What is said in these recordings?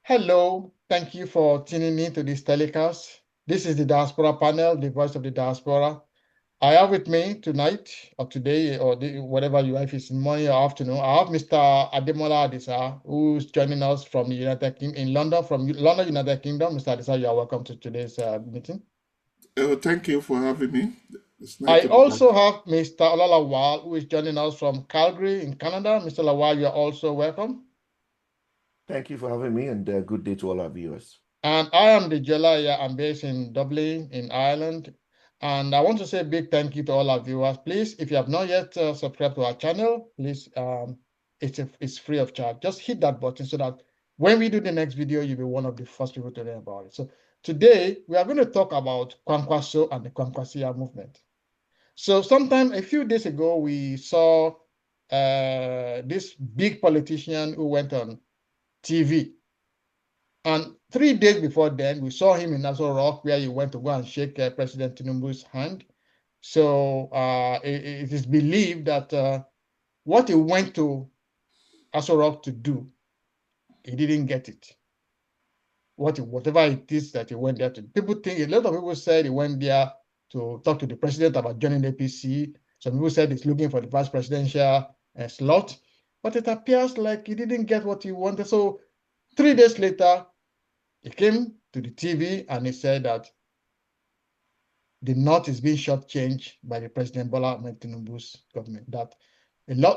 Hello, thank you for tuning in to this telecast. This is the Diaspora panel, the voice of the Diaspora. I have with me tonight or today or whatever you have, if it's morning or afternoon, I have Mr. Ademola Adisa, who's joining us from the United Kingdom in London, from London, United Kingdom. Mr. Adisa, you are welcome to today's meeting. Thank you for having me. It's nice I to be back. also have Mr. Olalawal, who is joining us from Calgary in Canada. Mr. Lawal, you are also welcome. Thank you for having me, and good day to all our viewers. And I am the Jelaya. I'm based in Dublin, in Ireland. And I want to say a big thank you to all our viewers. Please, if you have not yet subscribed to our channel, please, it's free of charge. Just hit that button so that when we do the next video, you'll be one of the first people to learn about it. So today, we are going to talk about Quanquaso and the Quanquasia movement. So sometime a few days ago, we saw this big politician who went on TV. And 3 days before then, we saw him in Nassau Rock, where he went to go and shake President Tinubu's hand. So it is believed that what he went to Nassau Rock to do, he didn't get it. Whatever it is that he went there to, a lot of people said he went there to talk to the president about joining the APC. Some people said he's looking for the vice presidential slot, but it appears like he didn't get what he wanted. So 3 days later, he came to the TV and he said that the North is being shortchanged by the President Bola Ahmed Tinubu's government. That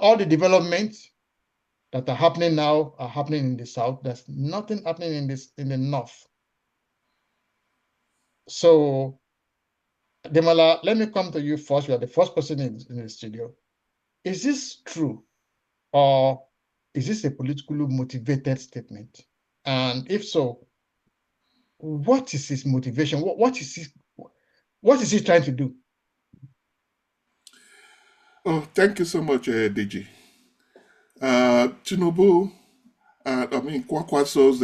all the developments that are happening now are happening in the South. There's nothing happening in the North. So, Demola, let me come to you first. You are the first person in the studio. Is this true, or is this a politically motivated statement? And if so, what is his motivation? What is he trying to do? Oh, thank you so much, DG. Tinubu, Quanquaso's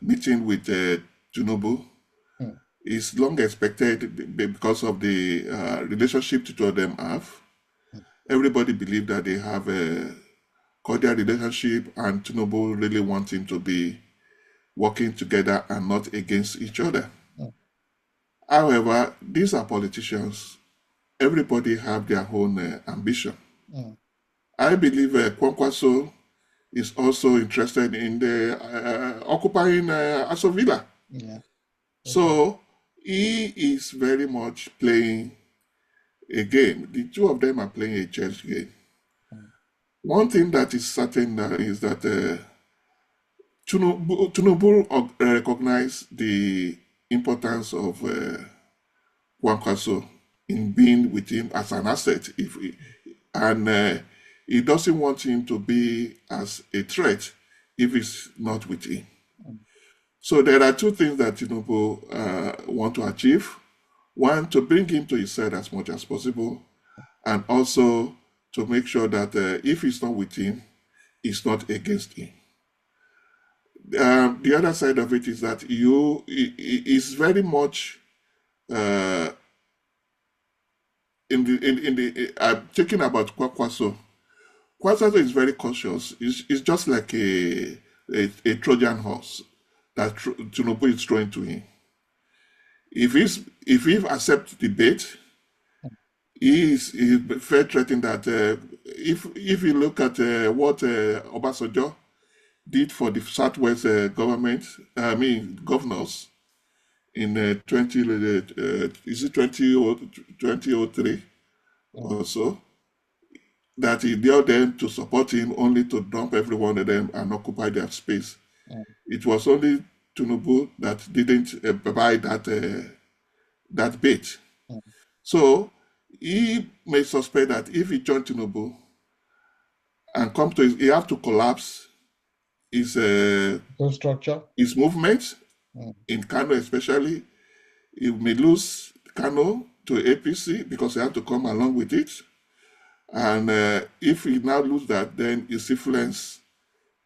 meeting with Tinubu is long expected because of the relationship the two of them have. Everybody believes that they have a cordial relationship, and Tinubu really wants him to be working together and not against each other. However, these are politicians. Everybody have their own ambition. I believe Quanquaso is also interested in the occupying Aso Villa. Yeah. Okay. So he is very much playing a game. The two of them are playing a chess game. One thing that is certain is that Tinubu recognized the importance of Quanquaso in being with him as an asset, and he doesn't want him to be as a threat if he's not with him. So there are two things that Tinubu want to achieve. One, to bring him to his side as much as possible, and also to make sure that if he's not with him, he's not against him. The other side of it is that he is very much talking about Quanquaso. Quanquaso is very cautious. It's just like a Trojan horse that Tinubu is throwing to him. If he accepts the bait, he's very threatening that if you look at what Obasanjo did for the Southwest governors in 2003 or so, that he dared them to support him only to dump every one of them and occupy their space. It was only Tinubu that didn't buy that bait. So he may suspect that if he joined Tinubu and come to he have to collapse his structure, his movement in Kano especially. He may lose Kano to APC because he have to come along with it. And if he now lose that, then his influence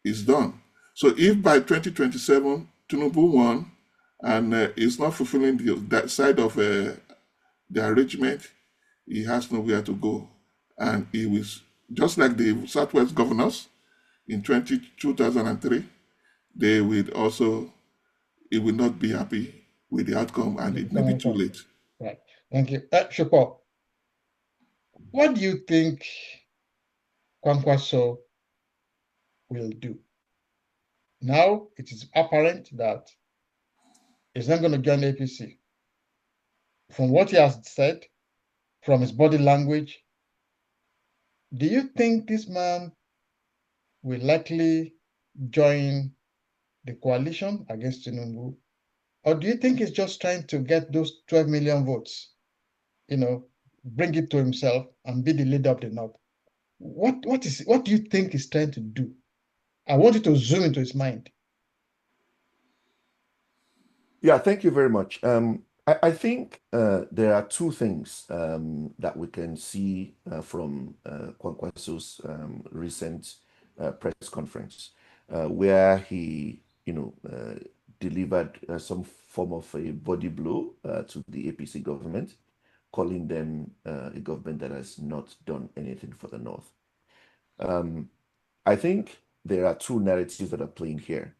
is done. So if by 2027 Tinubu won and is not fulfilling that side of the arrangement, he has nowhere to go. And he was just like the Southwest governors in 2003. they will also, it will not be happy with the outcome, and it may be too late. Right. Thank you. Shupo, what do you think Quanquaso will do? Now it is apparent that he's not going to join APC. From what he has said, from his body language, do you think this man will likely join the coalition against Tinubu? Or do you think he's just trying to get those 12 million votes, bring it to himself and be the leader of the North? What do you think he's trying to do? I want you to zoom into his mind. Yeah, thank you very much. I think there are two things that we can see from Quanquaso's recent press conference, where he, delivered some form of a body blow to the APC government, calling them a government that has not done anything for the North. I think there are two narratives that are playing here.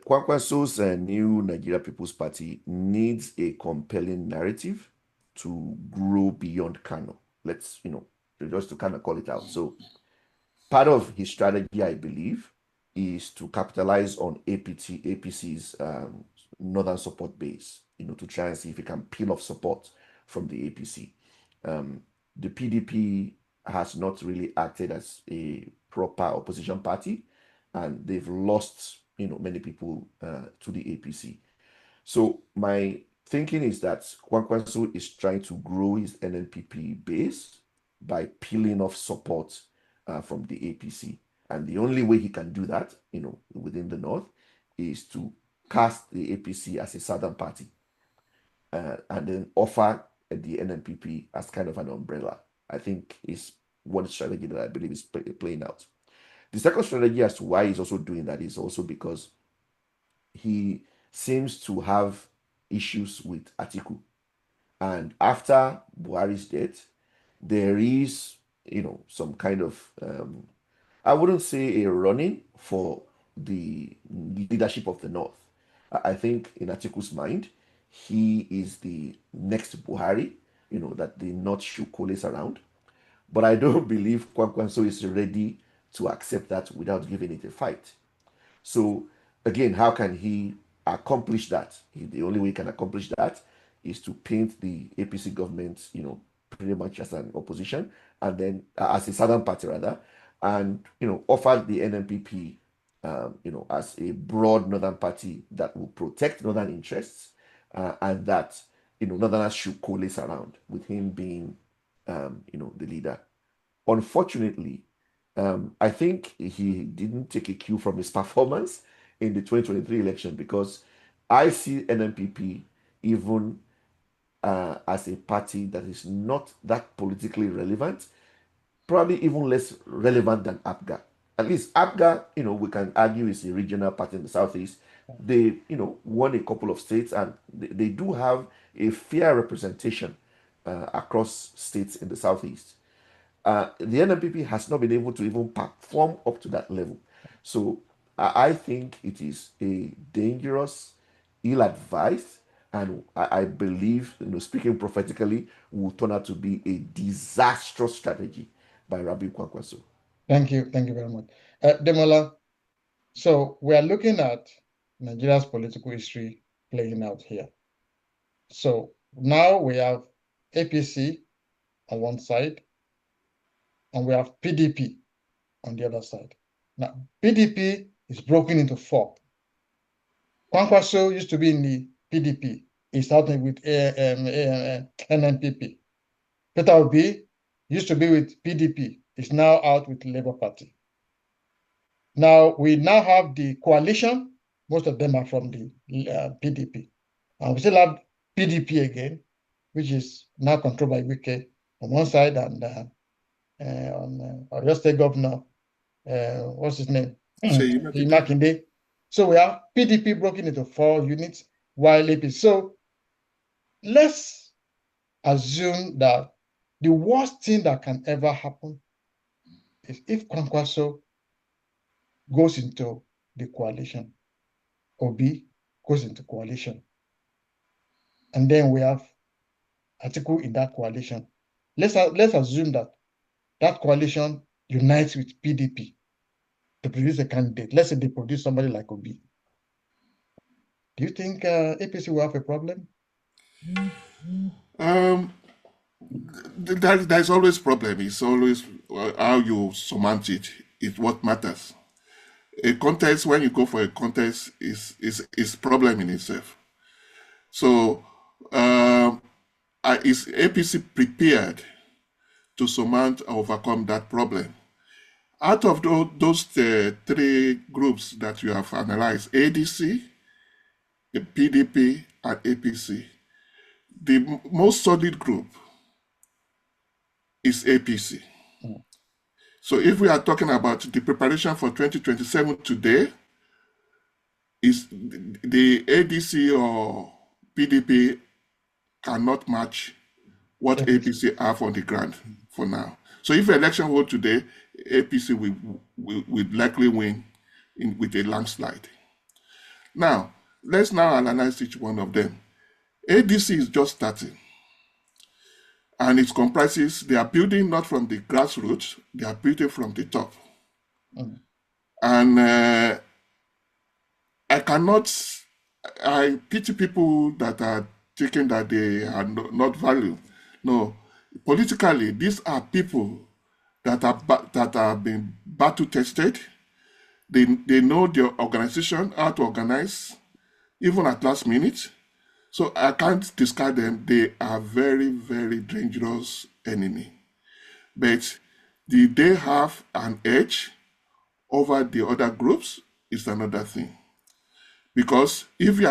Quanquaso's new Nigeria People's Party needs a compelling narrative to grow beyond Kano. Let's, just to kind of call it out. So part of his strategy, I believe, is to capitalize on APC's northern support base, to try and see if he can peel off support from the APC. The PDP has not really acted as a proper opposition party, and they've lost, many people to the APC. So my thinking is that Quanquaso is trying to grow his NNPP base by peeling off support from the APC. And the only way he can do that, within the North, is to cast the APC as a southern party and then offer the NNPP as kind of an umbrella. I think is one strategy that I believe is playing out. The second strategy as to why he's also doing that is also because he seems to have issues with Atiku. And after Buhari's death, there is, some kind of, I wouldn't say a running for the leadership of the North. I think in Atiku's mind, he is the next Buhari, that the North should coalesce around. But I don't believe Quanquaso is ready to accept that without giving it a fight. So again, how can he accomplish that? The only way he can accomplish that is to paint the APC government, pretty much as an opposition, and then as a southern party rather, and offer the NNPP, as a broad northern party that will protect northern interests, and that northerners should coalesce around, with him being, the leader. Unfortunately, I think he didn't take a cue from his performance in the 2023 election, because I see NNPP even as a party that is not that politically relevant, probably even less relevant than APGA. At least APGA, we can argue is a regional party in the Southeast. They, won a couple of states, and they do have a fair representation across states in the Southeast. The NNPP has not been able to even perform up to that level. So I think it is a dangerous, ill-advised, and I believe, speaking prophetically, will turn out to be a disastrous strategy by Rabiu Kwankwaso. Thank you very much. Demola, so we are looking at Nigeria's political history playing out here. So now we have APC on one side, and we have PDP on the other side. Now, PDP is broken into four. Quanquaso used to be in the PDP. He started with NNPP. Peter Obi used to be with PDP. He's now out with the Labour Party. Now, we now have the coalition. Most of them are from the PDP. And we still have PDP again, which is now controlled by Wike on one side, and on Oyo State Governor, what's his name? Makinde. So we have PDP broken into four units, while APC. So let's assume that the worst thing that can ever happen is if Quanquaso goes into the coalition. Obi goes into coalition. And then we have Atiku in that coalition. Let's assume that that coalition unites with PDP to produce a candidate. Let's say they produce somebody like Obi. Do you think APC will have a problem? There's always problem. It's always how you surmount it. It's what matters. A contest, when you go for a contest, is problem in itself. So, is APC prepared to surmount or overcome that problem? Out of those three groups that you have analyzed, ADC, the PDP, and APC, the most solid group is APC. So if we are talking about the preparation for 2027 today, is the ADC or PDP cannot match what APC have on the ground for now. So if election hold today, APC will likely win with a landslide. Now, let's now analyze each one of them. ADC is just starting. And it comprises, they are building not from the grassroots, they are building from the top. And I pity people that are thinking that they are not valued. No, politically, these are people that are being battle tested. They know their organization, how to organize, even at last minute. So I can't discard them. They are very, very dangerous enemy. But did they have an edge over the other groups is another thing. Because if you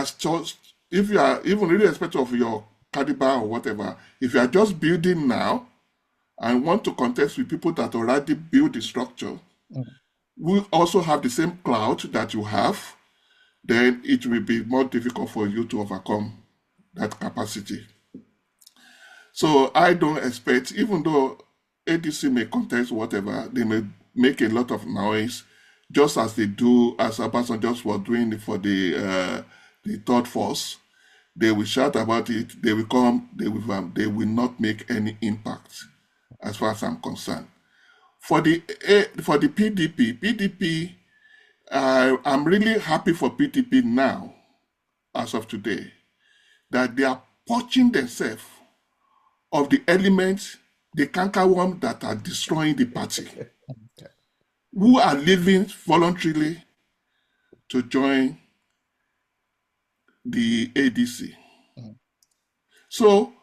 are even irrespective of your caliber or whatever, if you are just building now and want to contest with people that already build the structure, will also have the same clout that you have, then it will be more difficult for you to overcome that capacity. So I don't expect, even though ADC may contest whatever, they may make a lot of noise, just as they do, as Abasan just was doing for the third force. They will shout about it, they will come, they will not make any impact, as far as I'm concerned. For the PDP, I'm really happy for PDP now, as of today, that they are purging themselves of the elements, the cankerworm that are destroying the party, who are leaving voluntarily to join the ADC. So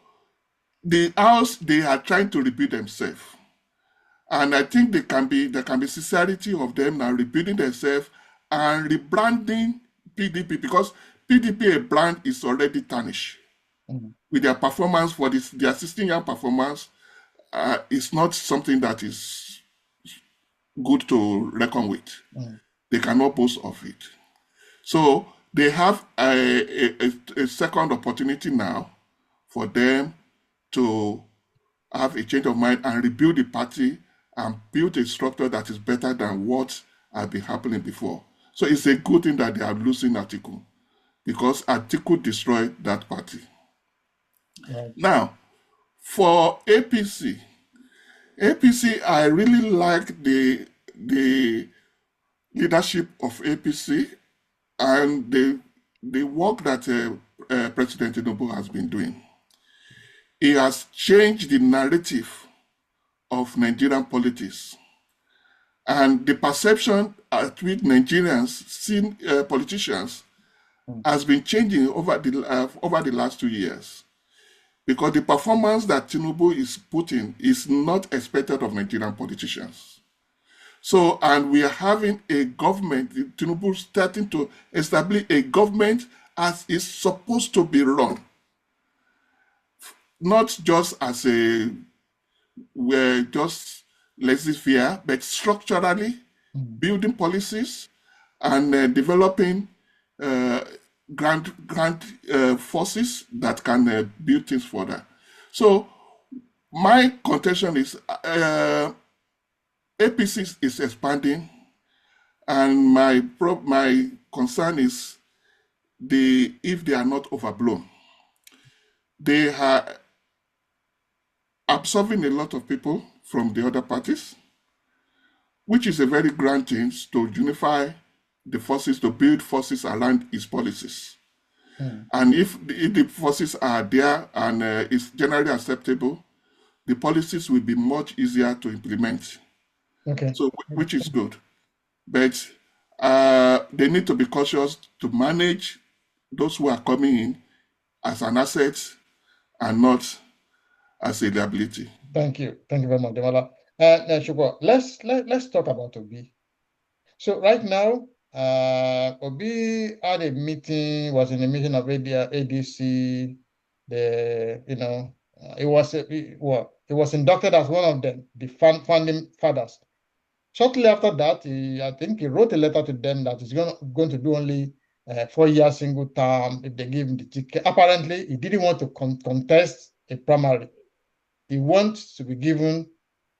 the house, they are trying to rebuild themselves. And I think there can be sincerity of them now rebuilding themselves and rebranding PDP, because PDP, a brand, is already tarnished. With their performance for their 16-year performance, it's not something that is good to reckon with. They cannot boast of it. So they have a second opportunity now for them to have a change of mind and rebuild the party and build a structure that is better than what had been happening before. So it's a good thing that they are losing Atiku, because Atiku destroyed that party. Now, for APC, I really like the leadership of APC and the work that President Tinubu has been doing. He has changed the narrative of Nigerian politics, and the perception at which Nigerians see politicians has been changing over the last 2 years. Because the performance that Tinubu is putting is not expected of Nigerian politicians. So, and we are having a government, Tinubu starting to establish a government as is supposed to be run. Not just as we're just laissez-faire, but structurally building policies and developing grand forces that can build things further. So my contention is APC is expanding, And my concern is if they are not overblown. They are absorbing a lot of people from the other parties, which is a very grand thing to unify the forces, to build forces around his policies. And if the forces are there and it's generally acceptable, the policies will be much easier to implement. Okay. So, which is good. But they need to be cautious to manage those who are coming in as an asset and not as a liability. Thank you. Thank you very much, Demola. Shukwa, let's talk about Obi. So right now, Obi had a meeting, was in a meeting of ADC. It was inducted as one of the founding fathers. Shortly after that, I think he wrote a letter to them that he's going to do only 4 year single term if they give him the ticket. Apparently, he didn't want to contest a primary. He wants to be given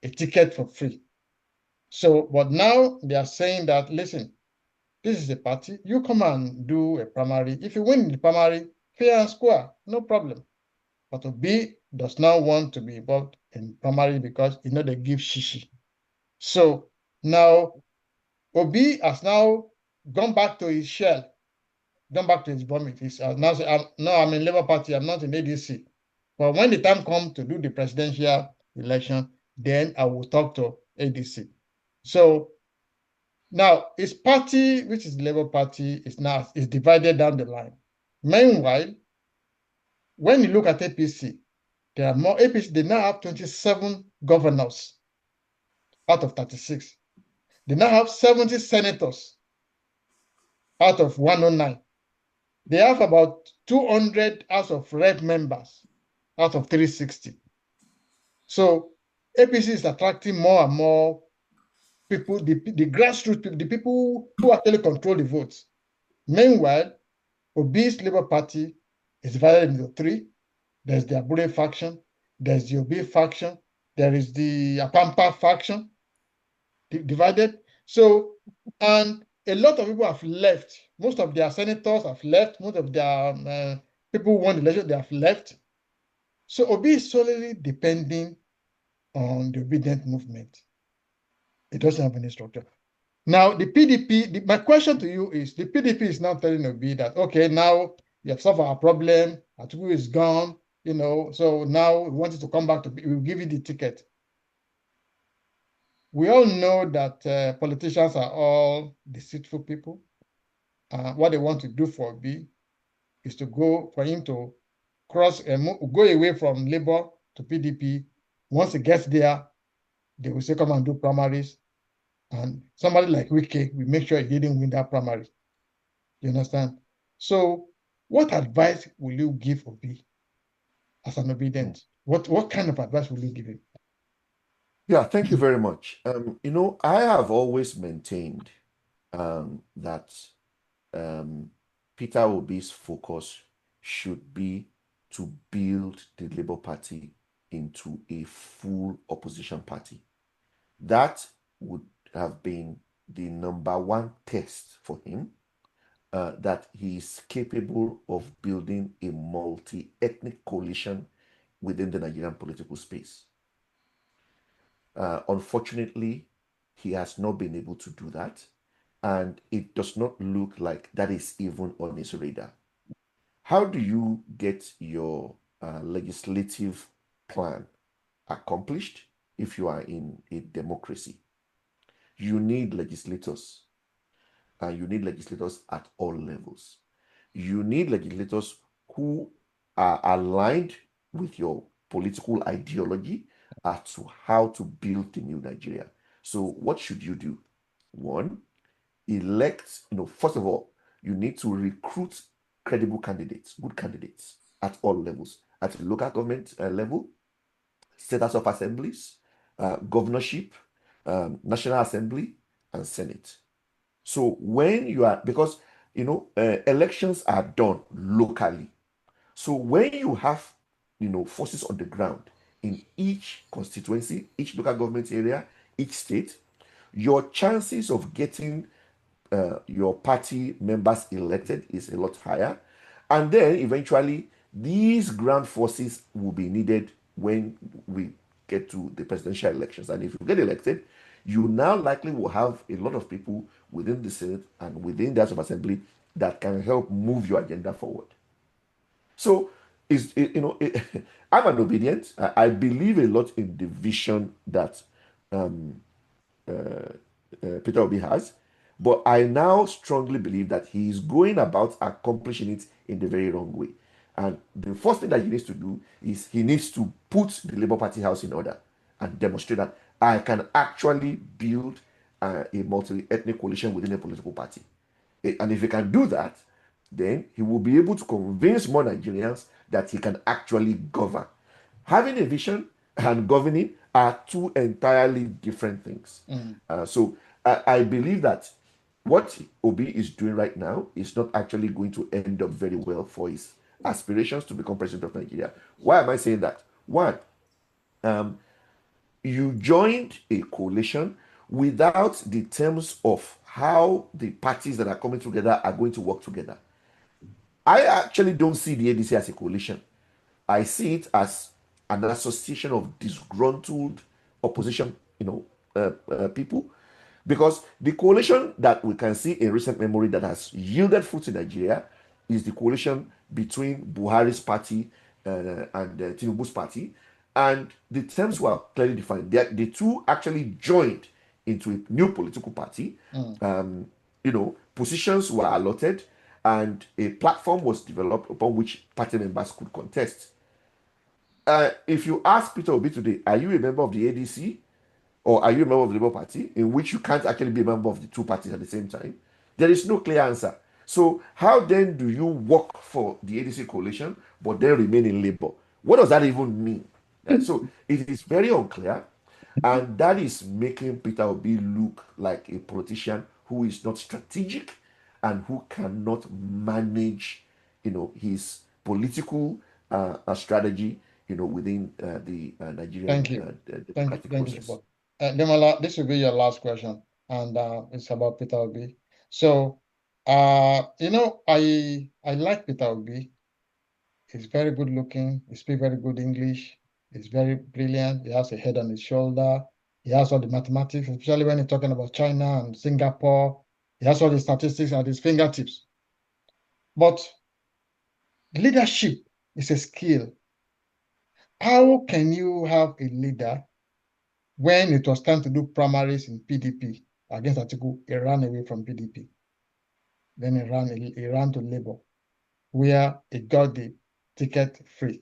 a ticket for free. So, but now they are saying that, listen, this is a party. You come and do a primary. If you win the primary, fair and square, no problem. But Obi does not want to be involved in primary because they give shishi. So now Obi has now gone back to his shell, gone back to his vomit. He's now saying, no, I'm in Labour Party, I'm not in ADC. But when the time comes to do the presidential election, then I will talk to ADC. So now his party, which is the Labour Party, is divided down the line. Meanwhile, when you look at APC, there are more APC, they now have 27 governors out of 36. They now have 70 senators out of 109. They have about 200 House of Rep members out of 360. So APC is attracting more and more people, the grassroots people, the people who actually control the votes. Meanwhile, Obi's Labour Party is divided into three. There's the Abure faction, there's the Obi faction, there is the Apampa faction, divided. So, and a lot of people have left. Most of their senators have left. Most of their people who won the election, they have left. So Obi is solely depending on the obedient movement. It doesn't have any structure. Now, the PDP, my question to you is, the PDP is now telling Obi that, okay, now you have solved our problem, Atiku is gone, so now we want you to come back we'll give you the ticket. We all know that politicians are all deceitful people. What they want to do for Obi is for him to go away from Labour to PDP. Once he gets there, they will say, come and do primaries. And somebody like Wike will make sure he didn't win that primary. You understand? So what advice will you give Obi as an obedient? What kind of advice will you give him? Yeah, thank you very much. I have always maintained that Peter Obi's focus should be to build the Labour Party into a full opposition party. That would have been the #1 test for him, that he is capable of building a multi-ethnic coalition within the Nigerian political space. Unfortunately, he has not been able to do that, and it does not look like that is even on his radar. How do you get your legislative plan accomplished if you are in a democracy? You need legislators, and you need legislators at all levels. You need legislators who are aligned with your political ideology as to how to build the new Nigeria. So what should you do? One, elect, first of all, you need to recruit credible candidates, good candidates at all levels, at the local government level, state house of assemblies, governorship, national assembly, and senate. So when you are, because elections are done locally. So when you have forces on the ground in each constituency, each local government area, each state, your chances of getting your party members elected is a lot higher. And then eventually, these ground forces will be needed when we get to the presidential elections. And if you get elected, you now likely will have a lot of people within the Senate and within the House of Assembly that can help move your agenda forward. So, I'm an obedient. I believe a lot in the vision that um, Peter Obi has, but I now strongly believe that he is going about accomplishing it in the very wrong way. And the first thing that he needs to do is he needs to put the Labour Party house in order and demonstrate that I can actually build a multi-ethnic coalition within a political party. And if he can do that, then he will be able to convince more Nigerians that he can actually govern. Having a vision and governing are two entirely different things. So I believe that what Obi is doing right now is not actually going to end up very well for his aspirations to become president of Nigeria. Why am I saying that? One, you joined a coalition without the terms of how the parties that are coming together are going to work together. I actually don't see the ADC as a coalition. I see it as an association of disgruntled opposition, people, because the coalition that we can see in recent memory that has yielded fruit in Nigeria is the coalition between Buhari's party and Tinubu's party, and the terms were clearly defined. The two actually joined into a new political party. Positions were allotted, and a platform was developed upon which party members could contest. If you ask Peter Obi today, are you a member of the ADC or are you a member of the Labour Party, in which you can't actually be a member of the two parties at the same time? There is no clear answer. So how then do you work for the ADC coalition but then remain in Labour? What does that even mean? So it is very unclear, and that is making Peter Obi look like a politician who is not strategic and who cannot manage, his political strategy, within the Nigerian Thank you. democratic Thank you, process. support. Demola, this will be your last question, and it's about Peter Obi. So, I like Peter Obi. He's very good looking. He speaks very good English. He's very brilliant. He has a head on his shoulder. He has all the mathematics, especially when he's talking about China and Singapore. He has all the statistics at his fingertips. But leadership is a skill. How can you have a leader when it was time to do primaries in PDP against Atiku? He ran away from PDP. Then he ran to Labour, where he got the ticket free.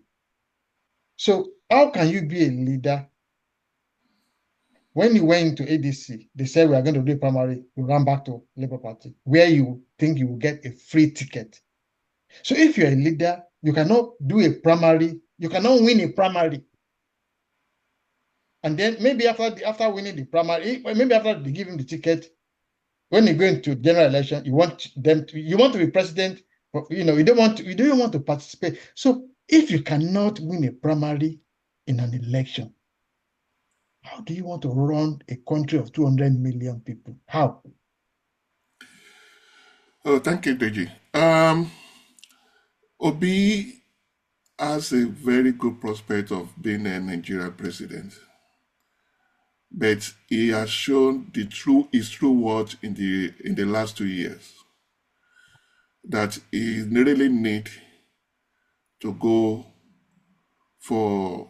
So how can you be a leader when you went to ADC? They said we are going to do a primary. You ran back to Labour Party, where you think you will get a free ticket. So if you're a leader, you cannot do a primary. You cannot win a primary. And then maybe after winning the primary, maybe after they give him the ticket, when you go into general election, you want to be president, but you don't want to participate. So if you cannot win a primary in an election, how do you want to run a country of 200 million people? How? Oh, thank you, Deji. Obi has a very good prospect of being a Nigerian president, but he has shown his true worth in the last 2 years, that he really need to go for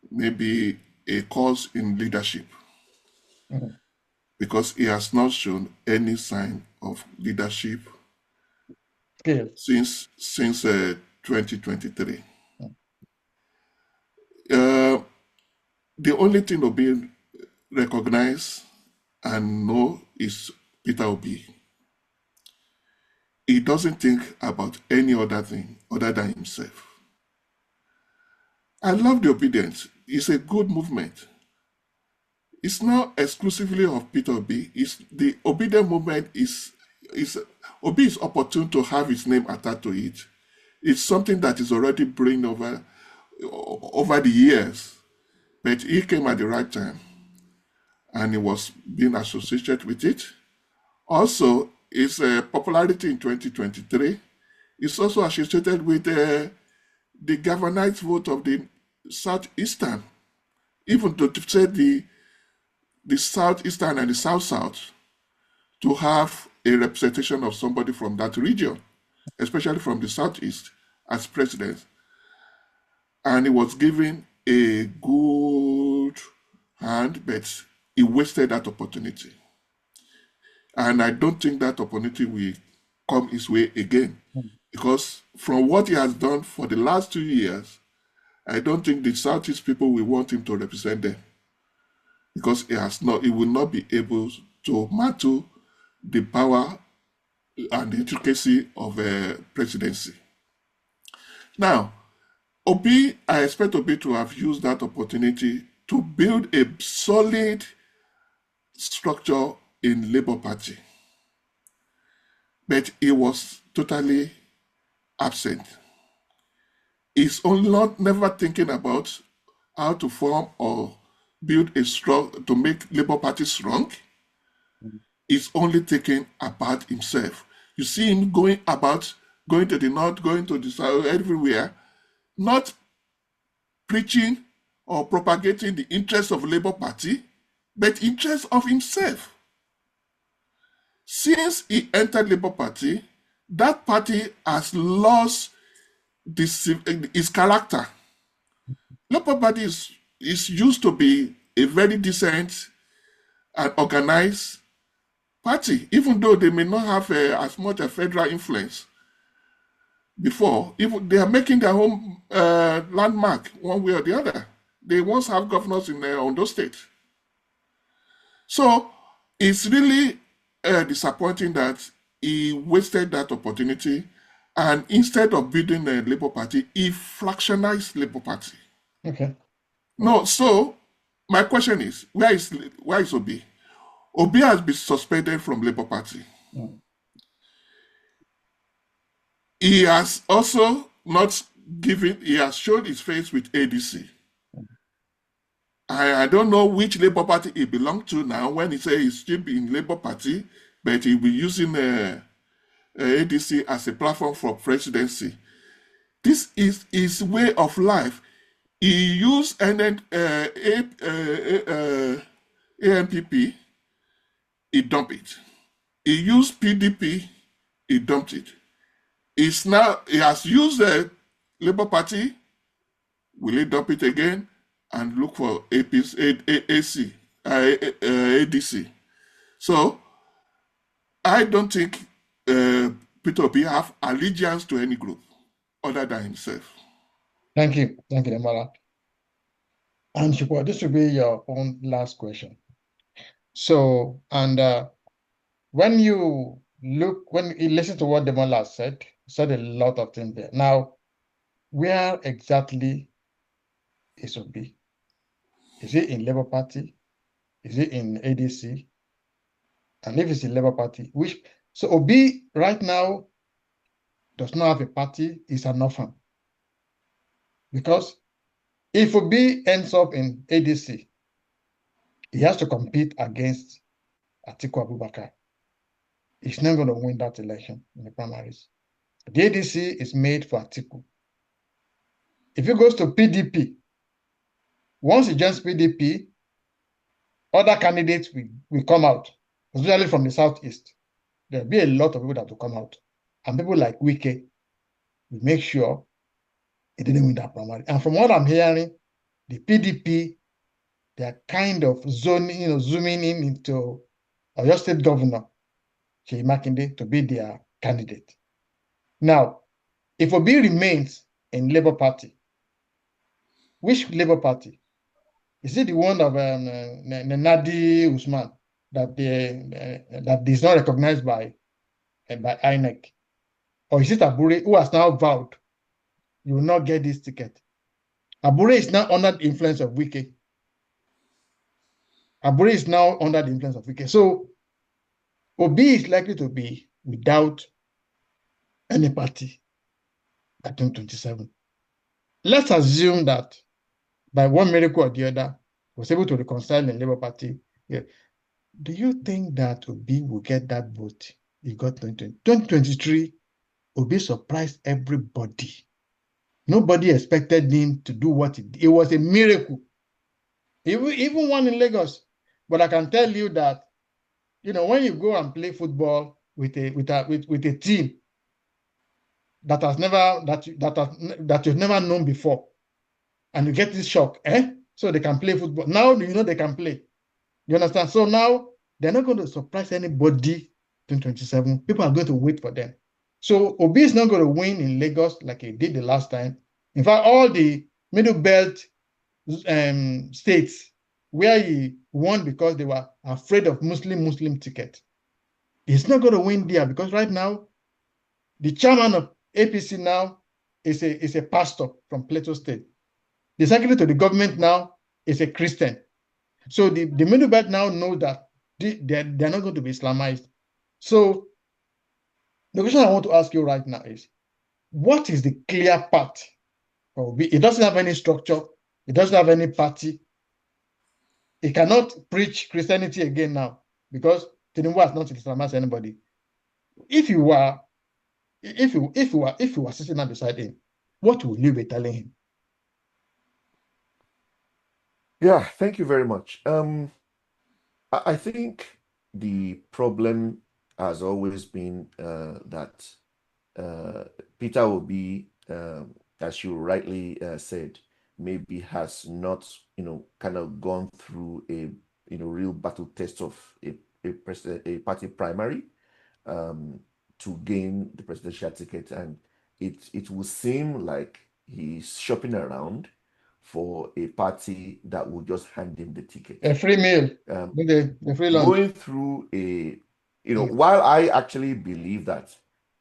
maybe a course in leadership, because he has not shown any sign of leadership since 2023. The only thing Obi recognize and know is Peter Obi. He doesn't think about any other thing other than himself. I love the obedience. It's a good movement. It's not exclusively of Peter Obi. It's the obedient movement Obi is opportune to have his name attached to it. It's something that is already brewing over the years, but he came at the right time, and he was being associated with it. Also, his popularity in 2023 is also associated with the galvanized vote of the Southeastern, even to say the Southeastern and the South-South, to have a representation of somebody from that region, especially from the Southeast, as president. And he was given a good hand, but he wasted that opportunity. And I don't think that opportunity will come his way again. Because from what he has done for the last 2 years, I don't think the Southeast people will want him to represent them. Because he will not be able to mantle the power and the intricacy of a presidency. Now, I expect Obi to have used that opportunity to build a solid structure in Labour Party. But he was totally absent. He's never thinking about how to form or build to make Labour Party strong. He's only thinking about himself. You see him going to the north, going to the south, everywhere, not preaching or propagating the interests of Labour Party, but interests of himself. Since he entered Labour Party, that party has lost its character. Labour Party is used to be a very decent and organized party, even though they may not have as much a federal influence before. Even they are making their own landmark one way or the other. They once have governors in Ondo State. So it's really disappointing that he wasted that opportunity, and instead of building a Labour Party, he fractionized Labour Party. Okay. No, so my question is, where is Obi? Obi has been suspended from Labour Party. He has also he has shown his face with ADC. I don't know which Labour Party he belongs to now when he says he's still in Labour Party, but he'll be using ADC as a platform for presidency. This is his way of life. He used ANPP, he dumped it. He used PDP, he dumped it. He has used the Labour Party, will he dump it again and look for ADC? So I don't think Peter Obi have allegiance to any group other than himself. Thank you, Demola. And Shukwa, this will be your own last question. So, and when you listen to what Demola said a lot of things there. Now, where exactly is Obi? Is it in Labour Party? Is it in ADC? And if it's in Labour Party, so Obi right now does not have a party, is an orphan. Because if Obi ends up in ADC, he has to compete against Atiku Abubakar. He's not going to win that election in the primaries. The ADC is made for Atiku. If he goes to PDP, once he joins PDP, other candidates will come out, especially from the Southeast. There'll be a lot of people that will come out. And people like Wike will make sure he didn't win that primary. And from what I'm hearing, the PDP, they're kind of zooming in into Oyo State Governor Seyi Makinde to be their candidate. Now, if Obi remains in Labour Party, which Labour Party? Is it the one of Nadi Usman that is not recognized by INEC? Or is it Abure who has now vowed you will not get this ticket? Abure is now under the influence of Wike. Abure is now under the influence of Wike. So Obi is likely to be without any party by 2027. Let's assume that by one miracle or the other, was able to reconcile the Labour Party. Yeah. Do you think that Obi will get that vote he got 2020. 2023, Obi surprised everybody. Nobody expected him to do what he did. It was a miracle. Even one in Lagos. But I can tell you that, when you go and play football with a team that has never that you've never known before, and you get this shock, so they can play football. Now they can play. You understand? So now they're not going to surprise anybody in 2027. People are going to wait for them. So Obi is not going to win in Lagos like he did the last time. In fact, all the middle belt states where he won because they were afraid of Muslim ticket. He's not going to win there because right now, the chairman of APC now is a pastor from Plateau State. The secretary to the government now is a Christian. So the middle belt now know that they're not going to be Islamized. So the question I want to ask you right now is, what is the clear path for Obi? It doesn't have any structure. It doesn't have any party. He cannot preach Christianity again now because Tinubu has not Islamized anybody. If you were sitting down beside him, what will you be telling him? Yeah, thank you very much. I think the problem has always been that Peter Obi, as you rightly said, maybe has not, kind of gone through a, real battle test of a party primary to gain the presidential ticket, and it will seem like he's shopping around for a party that will just hand him the ticket. A free meal, the free lunch. Going through while I actually believe that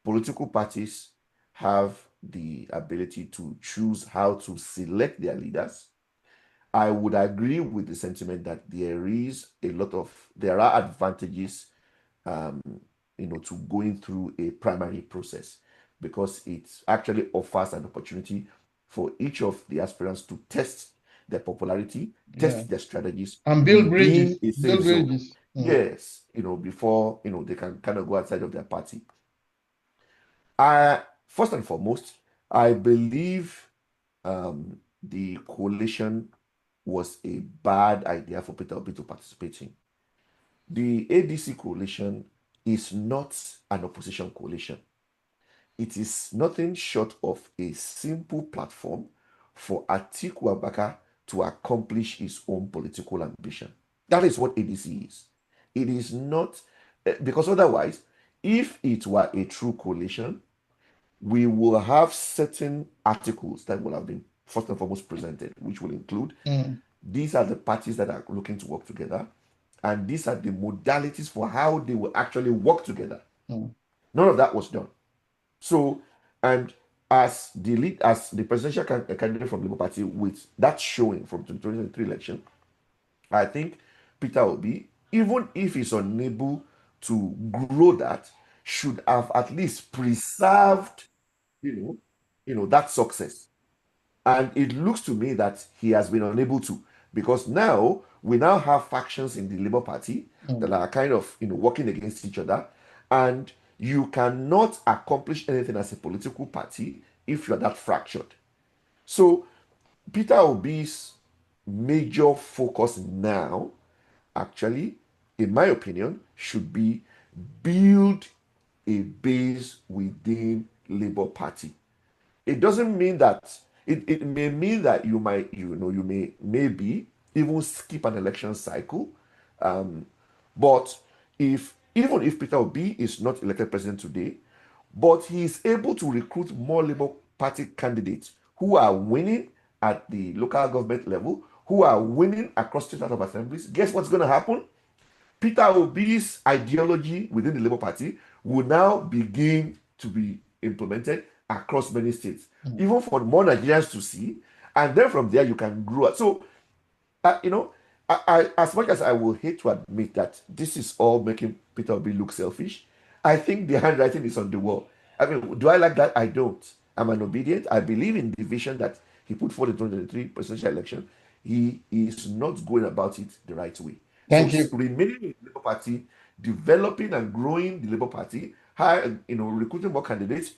political parties have the ability to choose how to select their leaders, I would agree with the sentiment that there are advantages, to going through a primary process, because it actually offers an opportunity for each of the aspirants to test their popularity, test their strategies, and build within bridges. a safe zone. Yes, before they can kind of go outside of their party. First and foremost, I believe the coalition was a bad idea for Peter Obi to participate in. The ADC coalition is not an opposition coalition. It is nothing short of a simple platform for Atiku Abubakar to accomplish his own political ambition. That is what ADC is. It is not, because otherwise, if it were a true coalition, we will have certain articles that will have been first and foremost presented, which will include these are the parties that are looking to work together, and these are the modalities for how they will actually work together. None of that was done. So, and as the presidential candidate from the Labour Party, with that showing from the 2023 election, I think Peter Obi, even if he's unable to grow that, should have at least preserved, that success. And it looks to me that he has been unable to, because now we now have factions in the Labour Party that are kind of, working against each other, and you cannot accomplish anything as a political party if you're that fractured. So Peter Obi's major focus now, actually, in my opinion, should be build a base within Labour Party. It doesn't mean that it may mean that you might, you may maybe even skip an election cycle. But even if Peter Obi is not elected president today, but he is able to recruit more Labour Party candidates who are winning at the local government level, who are winning across state House of Assemblies, guess what's going to happen? Peter Obi's ideology within the Labour Party will now begin to be implemented across many states, even for more Nigerians to see, and then from there you can grow. So, I as much as I will hate to admit that this is all making Peter Obi look selfish, I think the handwriting is on the wall. I mean, do I like that? I don't. I'm an obedient. I believe in the vision that he put forward in the 2023 presidential election. He is not going about it the right way. Thank you. Remaining in the Labour Party developing and growing the Labour Party, recruiting more candidates,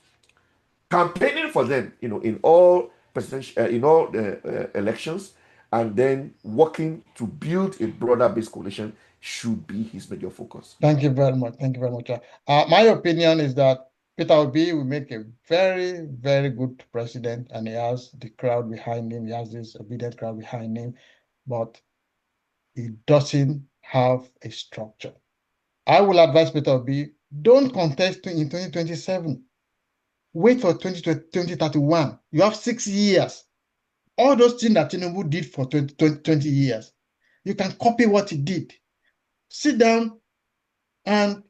campaigning for them, in all presidential, elections, and then working to build a broader based coalition should be his major focus. Thank you very much. Thank you very much. My opinion is that Peter Obi will make a very, very good president, and he has the crowd behind him. He has this obedient crowd behind him, but he doesn't have a structure. I will advise Peter Obi, don't contest in 2027. Wait for 2031. You have 6 years. All those things that Tinubu did for 20 years, you can copy what he did. Sit down and,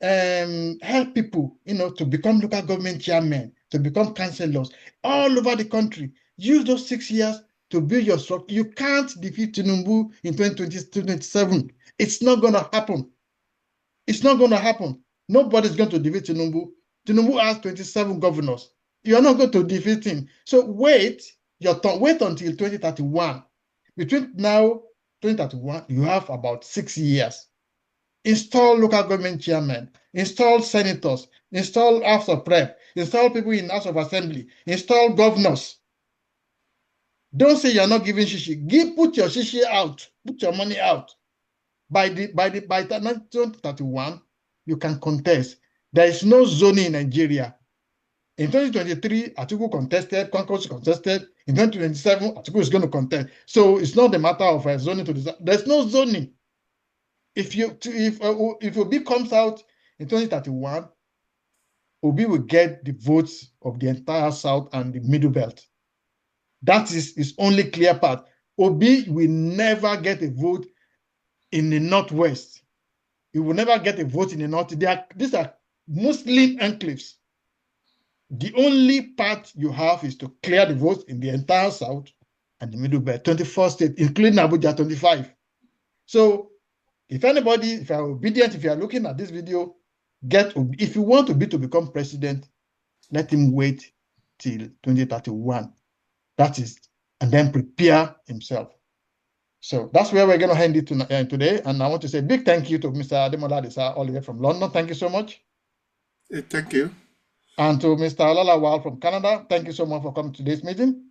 help people, to become local government chairmen, to become councillors all over the country. Use those 6 years to build your structure. You can't defeat Tinubu in 2027. It's not going to happen. It's not going to happen. Nobody's going to defeat Tinubu. Tinubu has 27 governors. You're not going to defeat him. So wait your turn. Wait until 2031. Between now, 2031, you have about 6 years. Install local government chairmen, install senators, install House of Rep, install people in House of Assembly, install governors. Don't say you're not giving shishi. Put your shishi out. Put your money out. By 2031, you can contest. There is no zoning in Nigeria. In 2023, Atiku contested, Quangaso contested. In 2027, Atiku is going to contest. So it's not a matter of zoning to decide. There's no zoning. If Obi comes out in 2031, Obi will get the votes of the entire South and the Middle Belt. That is his only clear path. Obi will never get a vote in the Northwest. He will never get a vote in the North. These are Muslim enclaves. The only path you have is to clear the votes in the entire South and the Middle Belt, 24 states, including Abuja, 25. So if anybody, if you're obedient, if you're looking at this video, if you want Obi to become president, let him wait till 2031. That is, and then prepare himself. So that's where we're going to end it today. And I want to say a big thank you to Mr. Ademola Adisa, all the way from London. Thank you so much. Thank you. And to Mr. Olalawal from Canada, thank you so much for coming to today's meeting.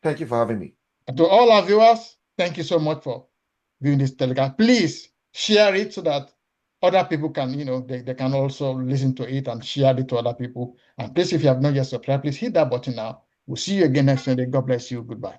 Thank you for having me. And to all our viewers, thank you so much for viewing this telecast. Please share it so that other people can, they can also listen to it and share it to other people. And please, if you have not yet subscribed, please hit that button now. We'll see you again next Sunday. God bless you. Goodbye.